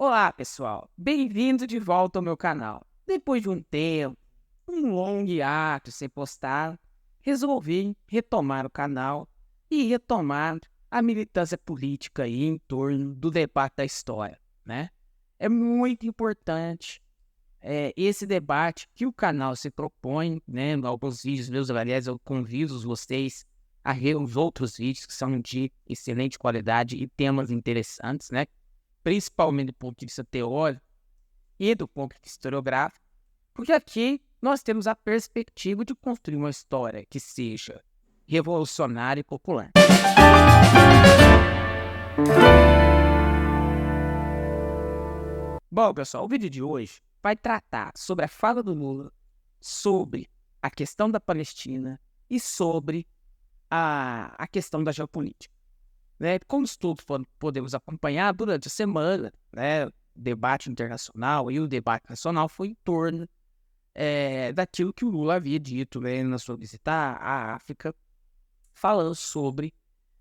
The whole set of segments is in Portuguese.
Olá, pessoal! Bem-vindo de volta ao meu canal. Depois de um tempo, um longo hiato sem postar, resolvi retomar o canal e retomar a militância política aí em torno do debate da história, né? É muito importante esse debate que o canal se propõe, né? Alguns vídeos meus, aliás, eu convido vocês a ver os outros vídeos que são de excelente qualidade e temas interessantes, né? Principalmente do ponto de vista teórico e do ponto de vista historiográfico, porque aqui nós temos a perspectiva de construir uma história que seja revolucionária e popular. Bom, pessoal, o vídeo de hoje vai tratar sobre a fala do Lula, sobre a questão da Palestina e sobre a questão da geopolítica. Né? Como todos podemos acompanhar durante a semana, né, o debate internacional e o debate nacional foi em torno daquilo que o Lula havia dito, né, na sua visita à África, falando sobre,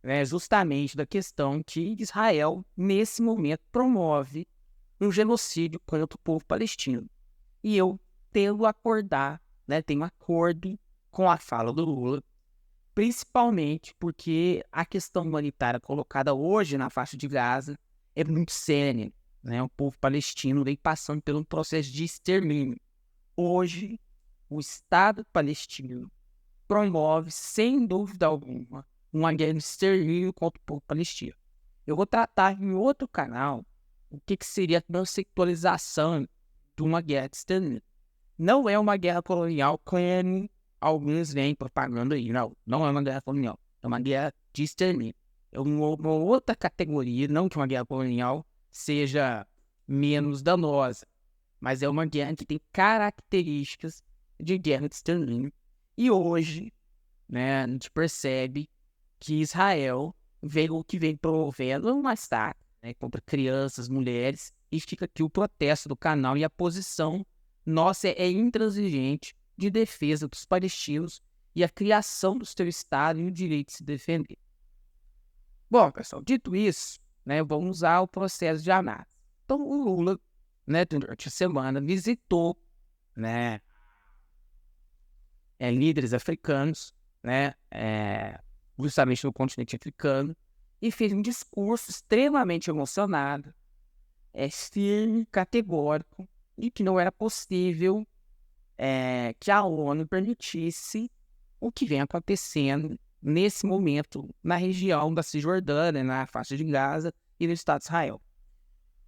né, justamente da questão que Israel, nesse momento, promove um genocídio contra o povo palestino. E eu tenho tenho acordo com a fala do Lula, principalmente porque a questão humanitária colocada hoje na faixa de Gaza é muito séria, né? O povo palestino vem passando por um processo de extermínio. Hoje, o Estado palestino promove, sem dúvida alguma, uma guerra de extermínio contra o povo palestino. Eu vou tratar em outro canal o que seria a conceitualização de uma guerra de extermínio. Não é uma guerra colonial como alguns vêm propagando aí. Não é uma guerra colonial. É uma guerra de extermínio. É uma outra categoria, não que uma guerra colonial seja menos danosa, mas é uma guerra que tem características de guerra de extermínio. E hoje, né, a gente percebe que Israel vem promovendo um massacre, né, contra crianças, mulheres, e fica aqui o protesto do canal e a posição nossa é intransigente de defesa dos palestinos e a criação do seu Estado e o direito de se defender. Bom, pessoal, dito isso, né, vamos usar o processo de análise. Então, o Lula, né, durante a semana, visitou, né, líderes africanos, né, justamente no continente africano, e fez um discurso extremamente emocionado, firme, categórico, de que não era possível que a ONU permitisse o que vem acontecendo nesse momento na região da Cisjordânia, na faixa de Gaza e no Estado de Israel.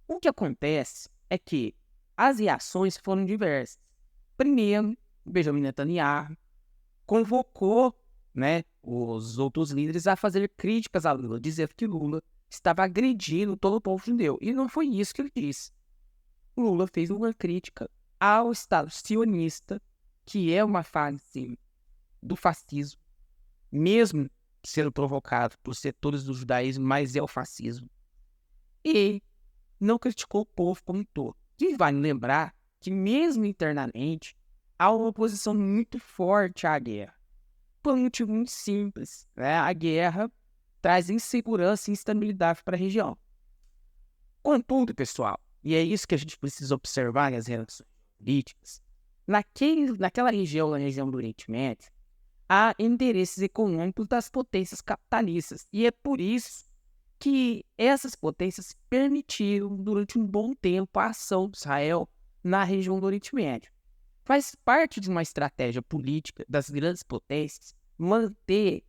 O que acontece é que as reações foram diversas. Primeiro, o Benjamin Netanyahu convocou, né, os outros líderes a fazer críticas a Lula, dizendo que Lula estava agredindo todo o povo judeu. E não foi isso que ele disse. Lula fez uma crítica ao Estado sionista, que é uma fase do fascismo, mesmo sendo provocado por setores do judaísmo, mas é o fascismo. E não criticou o povo como um todo. E vale lembrar que, mesmo internamente, há uma oposição muito forte à guerra. Por um motivo muito simples, né? A guerra traz insegurança e instabilidade para a região. Contudo, pessoal, e é isso que a gente precisa observar nas relações políticas, naquela região, na região do Oriente Médio, há interesses econômicos das potências capitalistas. E é por isso que essas potências permitiram, durante um bom tempo, a ação de Israel na região do Oriente Médio. Faz parte de uma estratégia política das grandes potências manter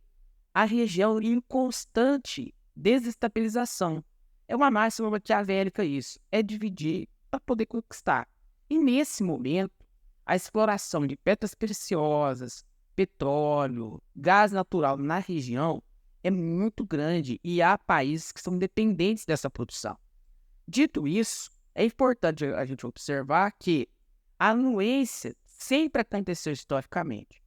a região em constante desestabilização. É uma máxima maquiavélica isso, é dividir para poder conquistar. E nesse momento, a exploração de pedras preciosas, petróleo, gás natural na região é muito grande e há países que são dependentes dessa produção. Dito isso, é importante a gente observar que a anuência sempre aconteceu historicamente.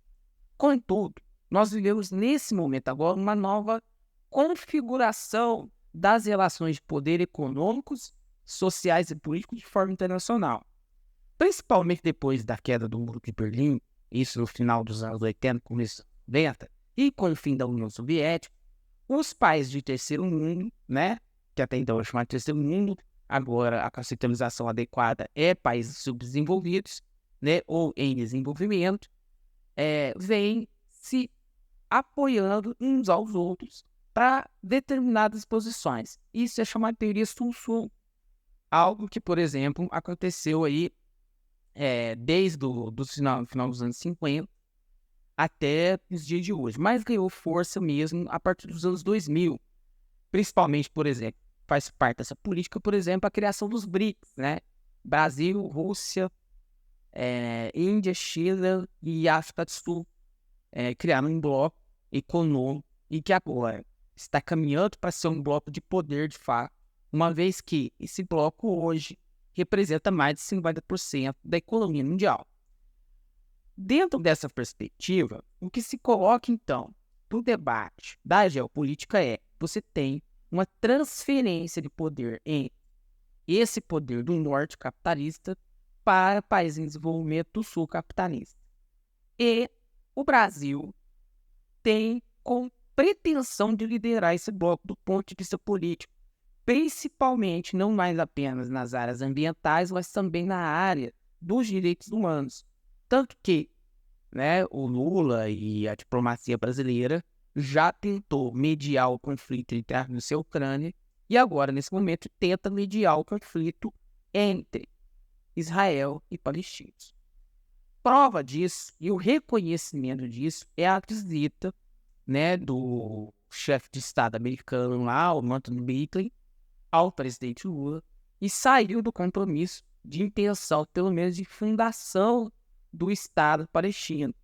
Contudo, nós vivemos nesse momento agora uma nova configuração das relações de poder econômicos, sociais e políticos de forma internacional. Principalmente depois da queda do Muro de Berlim, isso no final dos anos 80, começo dos 90, e com o fim da União Soviética, os países de terceiro mundo, né, que até então é chamado de terceiro mundo, agora a conceitualização adequada é países subdesenvolvidos, né, ou em desenvolvimento, vem se apoiando uns aos outros para determinadas posições. Isso é chamado de teoria Sul-Sul, algo que, por exemplo, aconteceu aí desde o final dos anos 50 até os dias de hoje, mas ganhou força mesmo a partir dos anos 2000, principalmente, por exemplo, faz parte dessa política, por exemplo, a criação dos BRICS, né? Brasil, Rússia, Índia, China e África do Sul criaram um bloco econômico e que agora está caminhando para ser um bloco de poder de fato, uma vez que esse bloco hoje representa mais de 50% da economia mundial. Dentro dessa perspectiva, o que se coloca então no debate da geopolítica você tem uma transferência de poder entre esse poder do norte capitalista para países em desenvolvimento do sul capitalista. E o Brasil tem com pretensão de liderar esse bloco do ponto de vista político, principalmente não mais apenas nas áreas ambientais, mas também na área dos direitos humanos. Tanto que, né, o Lula e a diplomacia brasileira já tentou mediar o conflito entre a Rússia e a Ucrânia e agora, nesse momento, tenta mediar o conflito entre Israel e palestinos. Prova disso e o reconhecimento disso é a visita, né, do chefe de Estado americano lá, o Anthony Blinken, ao presidente Lula e saiu do compromisso de intenção, pelo menos de fundação do Estado palestino.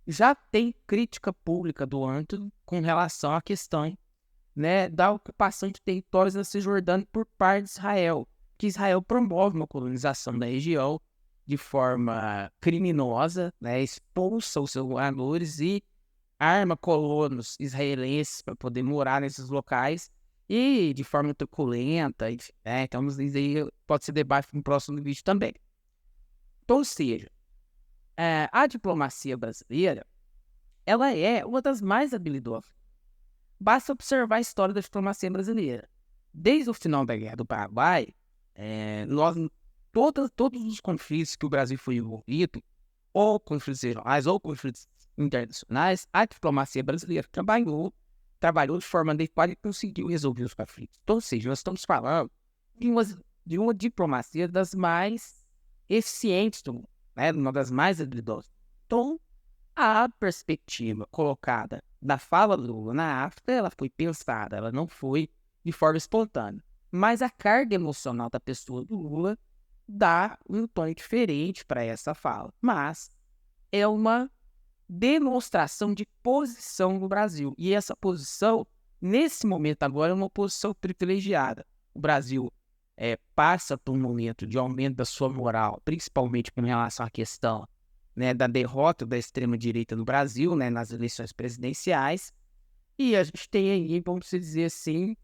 Já tem crítica pública do Anthony com relação à questão, né, da ocupação de territórios na Cisjordânia por parte de Israel, que Israel promove uma colonização da região de forma criminosa, né, expulsa os seus moradores e arma colonos israelenses para poder morar nesses locais e de forma truculenta, enfim, né, então isso aí pode ser debate no próximo vídeo também. Então, ou seja, a diplomacia brasileira, ela é uma das mais habilidosas. Basta observar a história da diplomacia brasileira. Desde o final da Guerra do Paraguai, todos os conflitos que o Brasil foi envolvido, ou conflitos regionais, ou conflitos internacionais, a diplomacia brasileira trabalhou de forma adequada e conseguiu resolver os conflitos. Então, ou seja, nós estamos falando de uma diplomacia das mais eficientes do mundo, né? Uma das mais habilidosas. Então, a perspectiva colocada da fala do Lula na África, ela foi pensada, ela não foi de forma espontânea. Mas a carga emocional da pessoa do Lula dá um tom diferente para essa fala. Mas é uma demonstração de posição no Brasil. E essa posição, nesse momento agora, é uma posição privilegiada. O Brasil passa por um momento de aumento da sua moral, principalmente com relação à questão, né, da derrota da extrema-direita no Brasil, né, nas eleições presidenciais. E a gente tem aí, vamos dizer assim,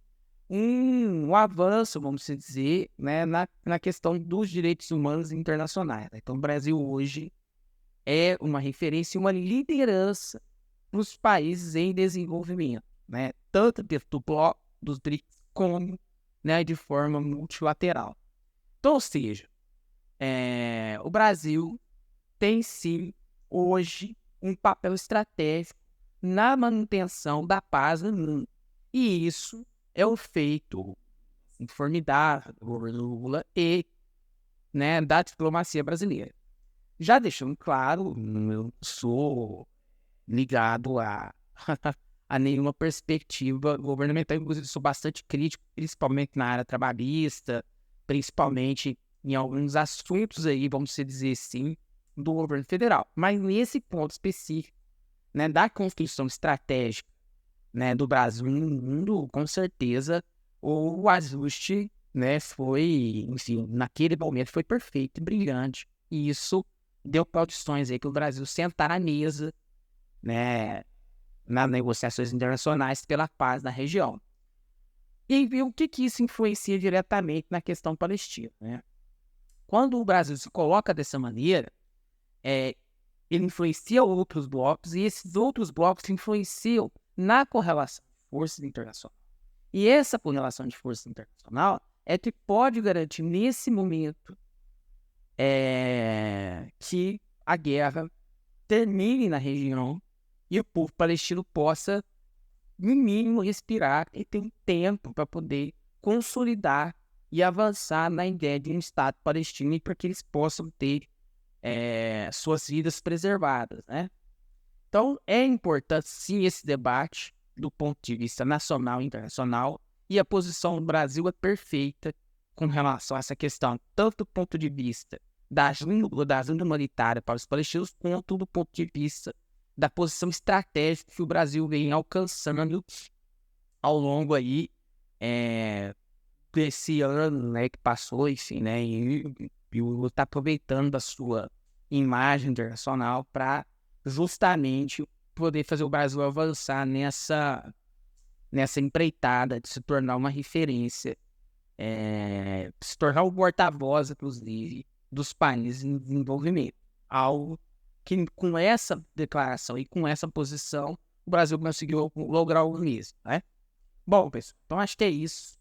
um avanço, vamos dizer, né, na questão dos direitos humanos internacionais. Então, o Brasil hoje é uma referência e uma liderança para os países em desenvolvimento, né, tanto dentro do bloco dos BRICS como, né, de forma multilateral. Então, ou seja, o Brasil tem sim hoje um papel estratégico na manutenção da paz no mundo. E isso é um feito formidável do governo Lula e, né, da diplomacia brasileira. Já deixando claro, eu não sou ligado a nenhuma perspectiva governamental, inclusive sou bastante crítico, principalmente na área trabalhista, principalmente em alguns assuntos aí, vamos dizer assim, do governo federal. Mas nesse ponto específico, né, da construção estratégica, né, do Brasil no mundo, com certeza o ajuste, né, foi, enfim, naquele momento foi perfeito, brilhante. E isso deu condições aí que o Brasil sentar à mesa, né, nas negociações internacionais pela paz na região. E o que isso influencia diretamente na questão palestina, né? Quando o Brasil se coloca dessa maneira, ele influencia outros blocos e esses outros blocos influenciam na correlação de forças internacionais. E essa correlação de forças internacional é que pode garantir, nesse momento, que a guerra termine na região e o povo palestino possa, no mínimo, respirar e ter um tempo para poder consolidar e avançar na ideia de um Estado palestino e para que eles possam ter suas vidas preservadas, né? Então, é importante, sim, esse debate do ponto de vista nacional e internacional, e a posição do Brasil é perfeita com relação a essa questão, tanto do ponto de vista da ajuda humanitária para os palestinos, quanto do ponto de vista da posição estratégica que o Brasil vem alcançando ao longo aí desse ano, né, que passou, enfim, né, e está aproveitando da sua imagem internacional para justamente poder fazer o Brasil avançar nessa empreitada de se tornar uma referência, se tornar o porta-voz, inclusive, dos países em desenvolvimento. Algo que, com essa declaração e com essa posição, o Brasil conseguiu lograr o mesmo, né? Bom, pessoal, então acho que é isso.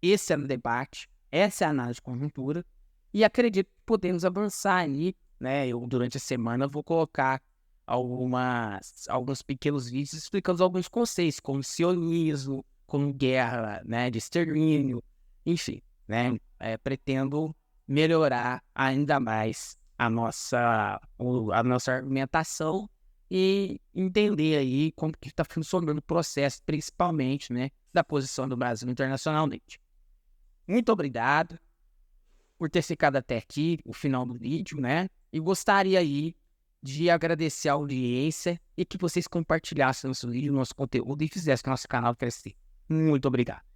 Esse é o debate, essa é a análise de conjuntura, e acredito que podemos avançar ali, né? Eu, durante a semana, vou colocar alguns pequenos vídeos explicando alguns conceitos, como sionismo, como guerra, né, de extermínio, enfim, né? Pretendo melhorar ainda mais a nossa argumentação e entender aí como que está funcionando o processo, principalmente, né, da posição do Brasil internacionalmente. Muito obrigado por ter ficado até aqui, o final do vídeo, né? E gostaria aí de agradecer a audiência e que vocês compartilhassem nosso vídeo, nosso conteúdo e fizessem o nosso canal crescer. Muito obrigado.